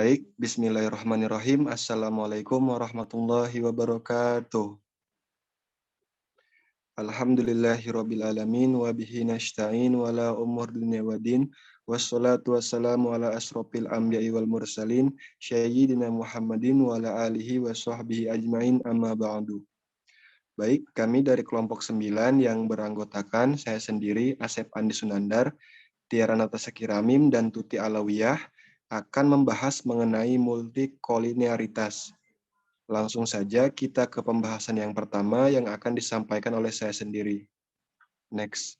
Baik, bismillahirrahmanirrahim. Assalamualaikum warahmatullahi wabarakatuh. Alhamdulillahirrabbilalamin wa bihi nasta'in wa la umur dunya wa din wassalatu wassalamu ala asrofil anbiya'i wal mursalin sayyidina Muhammadin wa ala alihi wa sahbihi ajmain amma ba'du. Baik, kami dari kelompok 9 yang beranggotakan saya sendiri, Asep Andi Sunandar, Tiara Natasha Kiramim, dan Tuti Alawiyah akan membahas mengenai multikolinearitas. Langsung saja kita ke pembahasan yang pertama yang akan disampaikan oleh saya sendiri. Next.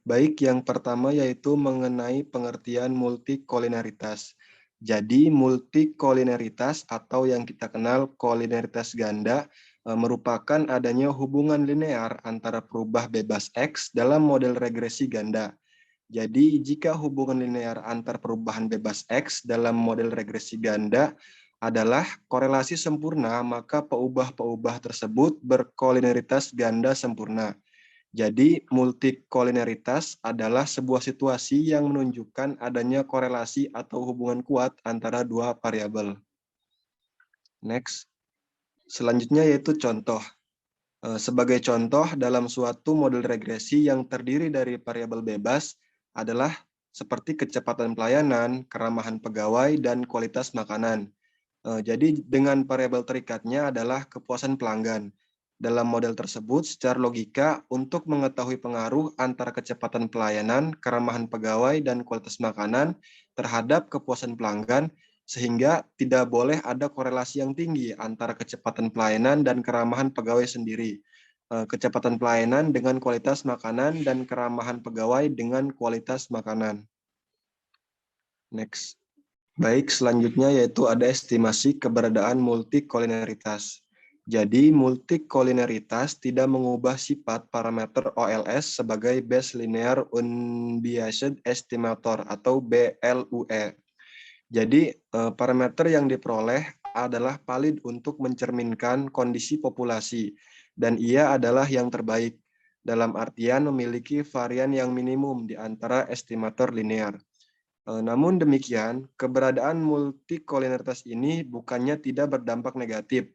Baik, yang pertama yaitu mengenai pengertian multikolinearitas. Jadi multikolinearitas atau yang kita kenal kolineritas ganda merupakan adanya hubungan linear antara perubah bebas X dalam model regresi ganda. Jadi, jika hubungan linear antar perubahan bebas X dalam model regresi ganda adalah korelasi sempurna, maka peubah-peubah tersebut berkolineritas ganda sempurna. Jadi, multikolineritas adalah sebuah situasi yang menunjukkan adanya korelasi atau hubungan kuat antara dua variabel. Next. Selanjutnya yaitu contoh. Sebagai contoh, dalam suatu model regresi yang terdiri dari variabel bebas, adalah seperti kecepatan pelayanan, keramahan pegawai, dan kualitas makanan. Jadi dengan variabel terikatnya adalah kepuasan pelanggan. Dalam model tersebut, secara logika, untuk mengetahui pengaruh antara kecepatan pelayanan, keramahan pegawai, dan kualitas makanan terhadap kepuasan pelanggan, sehingga tidak boleh ada korelasi yang tinggi antara kecepatan pelayanan dan keramahan pegawai sendiri. Kecepatan pelayanan dengan kualitas makanan dan keramahan pegawai dengan kualitas makanan. Next. Baik, selanjutnya yaitu ada estimasi keberadaan multikolineritas. Jadi, multikolineritas tidak mengubah sifat parameter OLS sebagai Base Linear Unbiased Estimator atau BLUE. Jadi, parameter yang diperoleh adalah valid untuk mencerminkan kondisi populasi, dan ia adalah yang terbaik, dalam artian memiliki varian yang minimum di antara estimator linear. Namun demikian, keberadaan multikolineritas ini bukannya tidak berdampak negatif.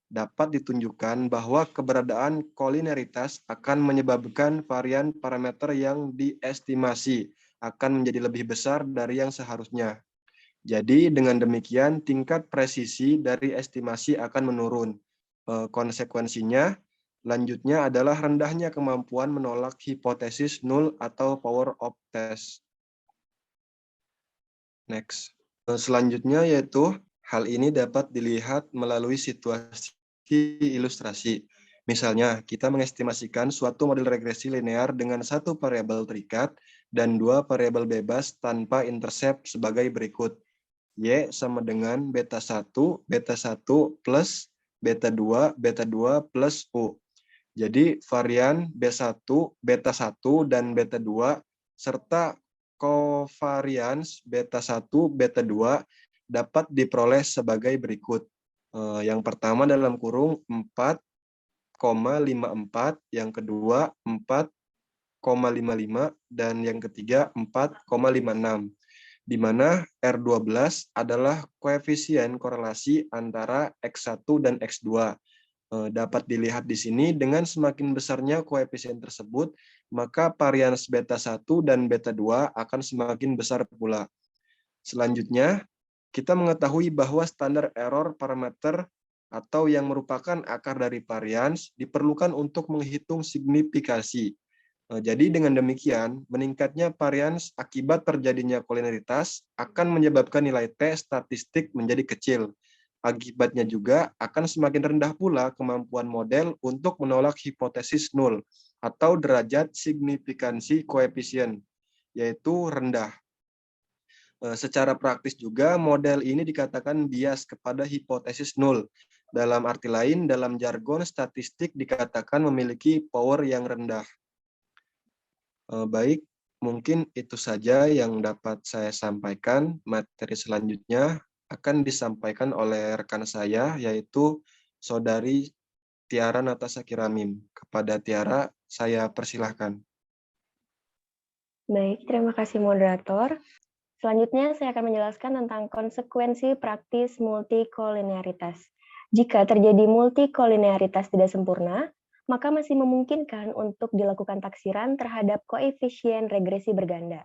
Dapat ditunjukkan bahwa keberadaan kolineritas akan menyebabkan varian parameter yang diestimasi akan menjadi lebih besar dari yang seharusnya. Jadi dengan demikian tingkat presisi dari estimasi akan menurun. Konsekuensinya, lanjutnya adalah rendahnya kemampuan menolak hipotesis nul atau power of test. Next. Selanjutnya yaitu hal ini dapat dilihat melalui situasi ilustrasi. Misalnya, kita mengestimasikan suatu model regresi linear dengan satu variabel terikat dan dua variabel bebas tanpa intercept sebagai berikut. Y sama dengan beta 1 plus beta 2 plus U. Jadi varian B1, beta 1, dan beta 2 serta covarians beta 1, beta 2 dapat diperoleh sebagai berikut. Yang pertama dalam kurung 4,54, yang kedua 4,55, dan yang ketiga 4,56. Di mana R12 adalah koefisien korelasi antara X1 dan X2. Dapat dilihat di sini dengan semakin besarnya koefisien tersebut, maka varians beta 1 dan beta 2 akan semakin besar pula. Selanjutnya, kita mengetahui bahwa standar error parameter atau yang merupakan akar dari varians diperlukan untuk menghitung signifikasi. Jadi dengan demikian, meningkatnya varians akibat terjadinya kolineritas akan menyebabkan nilai T statistik menjadi kecil. Akibatnya juga akan semakin rendah pula kemampuan model untuk menolak hipotesis nul atau derajat signifikansi koefisien, yaitu rendah. Secara praktis juga, model ini dikatakan bias kepada hipotesis nul. Dalam arti lain, dalam jargon statistik dikatakan memiliki power yang rendah. Baik, mungkin itu saja yang dapat saya sampaikan. Materi selanjutnya akan disampaikan oleh rekan saya, yaitu Saudari Tiara Natasha Kiramim. Kepada Tiara, saya persilahkan. Baik, terima kasih moderator. Selanjutnya, saya akan menjelaskan tentang konsekuensi praktis multikolinearitas. Jika terjadi multikolinearitas tidak sempurna, maka masih memungkinkan untuk dilakukan taksiran terhadap koefisien regresi berganda.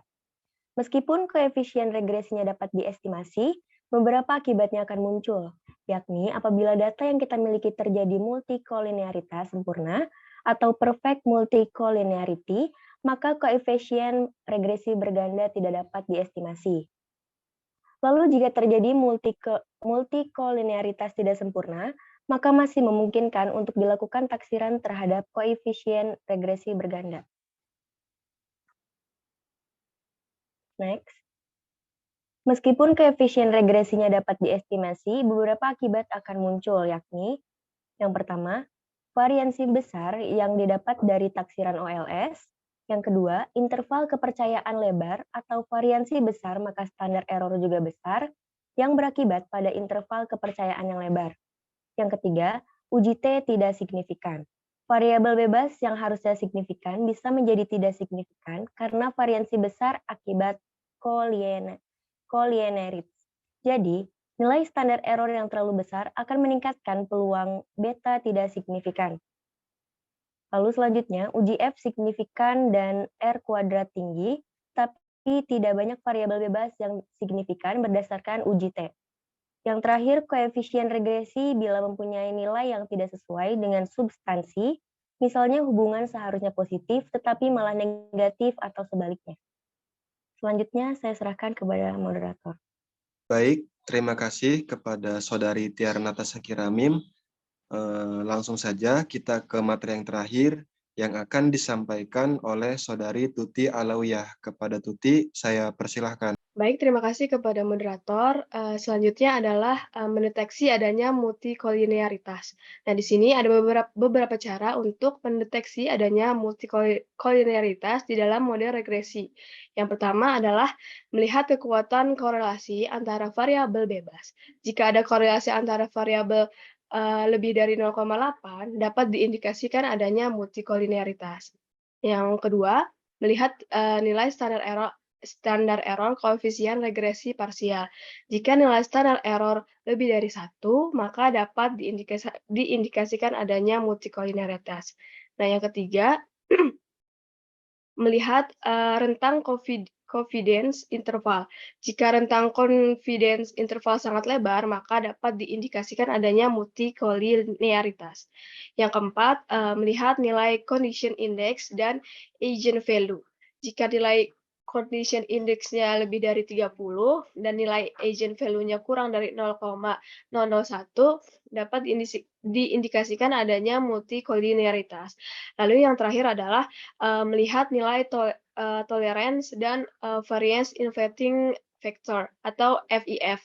Meskipun koefisien regresinya dapat diestimasi, beberapa akibatnya akan muncul, yakni apabila data yang kita miliki terjadi multikolinearitas sempurna atau perfect multicolinearity, maka koefisien regresi berganda tidak dapat diestimasi. Lalu jika terjadi multikolinearitas tidak sempurna, maka masih memungkinkan untuk dilakukan taksiran terhadap koefisien regresi berganda. Next. Meskipun koefisien regresinya dapat diestimasi, beberapa akibat akan muncul, yakni yang pertama, variansi besar yang didapat dari taksiran OLS. Yang kedua, interval kepercayaan lebar atau variansi besar maka standar error juga besar yang berakibat pada interval kepercayaan yang lebar. Yang ketiga, uji T tidak signifikan. Variabel bebas yang harusnya signifikan bisa menjadi tidak signifikan karena variansi besar akibat collinearity. Jadi, nilai standar error yang terlalu besar akan meningkatkan peluang beta tidak signifikan. Lalu selanjutnya, uji F signifikan dan R kuadrat tinggi, tapi tidak banyak variabel bebas yang signifikan berdasarkan uji T. Yang terakhir, koefisien regresi bila mempunyai nilai yang tidak sesuai dengan substansi, misalnya hubungan seharusnya positif tetapi malah negatif atau sebaliknya. Selanjutnya, saya serahkan kepada moderator. Baik, terima kasih kepada Saudari Tiarnata Sakiramim. Langsung saja kita ke materi yang terakhir yang akan disampaikan oleh Saudari Tuti Alawiyah. Kepada Tuti, saya persilahkan. Baik, terima kasih kepada moderator. Selanjutnya adalah mendeteksi adanya multikolinearitas. Nah, di sini ada beberapa cara untuk mendeteksi adanya multikolinearitas di dalam model regresi. Yang pertama adalah melihat kekuatan korelasi antara variabel bebas. Jika ada korelasi antara variabel lebih dari 0,8, dapat diindikasikan adanya multikolinearitas. Yang kedua, melihat nilai standar error koefisien regresi parsial. Jika nilai standar error lebih dari 1, maka dapat diindikasikan adanya multikolinearitas. Nah, yang ketiga, melihat rentang confidence interval. Jika rentang confidence interval sangat lebar, maka dapat diindikasikan adanya multikolinearitas. Yang keempat, melihat nilai condition index dan eigenvalue. Jika nilai condition index-nya lebih dari 30 dan nilai eigenvalue-nya kurang dari 0,001, dapat diindikasikan adanya multikolinearitas. Lalu yang terakhir adalah melihat nilai tolerance dan variance inverting factor atau VEF.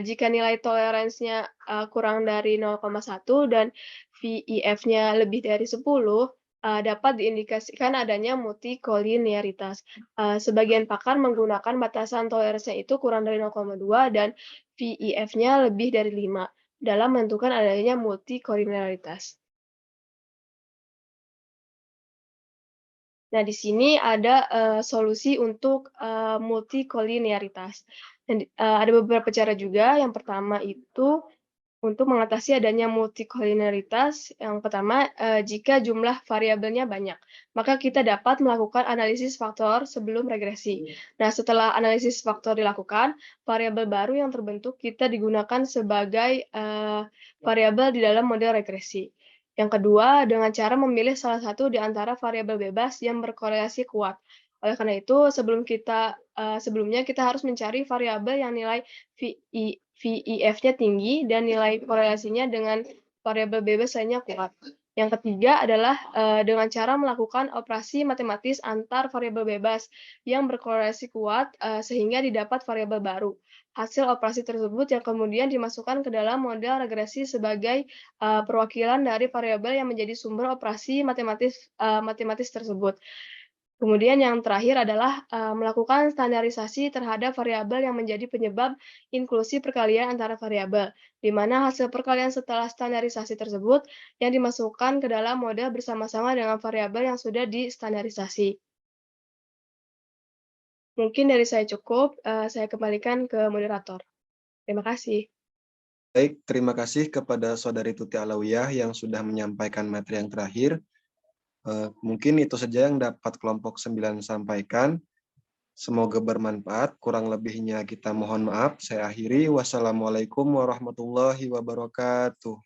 Jika nilai toleransinya kurang dari 0,1 dan VEF-nya lebih dari 10, dapat diindikasikan adanya multikolinearitas. Sebagian pakar menggunakan batasan toleransinya itu kurang dari 0,2 dan VEF-nya lebih dari 5 dalam menentukan adanya multikolinearitas. Nah, di sini ada solusi untuk multikolinearitas. Dan ada beberapa cara juga. Yang pertama itu untuk mengatasi adanya multikolinearitas, yang pertama, jika jumlah variabelnya banyak, maka kita dapat melakukan analisis faktor sebelum regresi. Nah, setelah analisis faktor dilakukan, variabel baru yang terbentuk kita digunakan sebagai variabel di dalam model regresi. Yang kedua, dengan cara memilih salah satu di antara variabel bebas yang berkorelasi kuat. Oleh karena itu, sebelumnya kita harus mencari variabel yang nilai VEF-nya tinggi dan nilai korelasinya dengan variabel bebas lainnya kuat. Yang ketiga adalah dengan cara melakukan operasi matematis antar variabel bebas yang berkorelasi kuat sehingga didapat variabel baru. Hasil operasi tersebut yang kemudian dimasukkan ke dalam model regresi sebagai perwakilan dari variabel yang menjadi sumber operasi matematis tersebut. Kemudian yang terakhir adalah melakukan standarisasi terhadap variabel yang menjadi penyebab inklusi perkalian antara variabel, di mana hasil perkalian setelah standarisasi tersebut yang dimasukkan ke dalam model bersama-sama dengan variabel yang sudah distandarisasi. Mungkin dari saya cukup, saya kembalikan ke moderator. Terima kasih. Baik, terima kasih kepada Saudari Tuti Alawiyah yang sudah menyampaikan materi yang terakhir. Mungkin itu saja yang dapat kelompok 9 sampaikan. Semoga bermanfaat. Kurang lebihnya kita mohon maaf. Saya akhiri. Wassalamualaikum warahmatullahi wabarakatuh.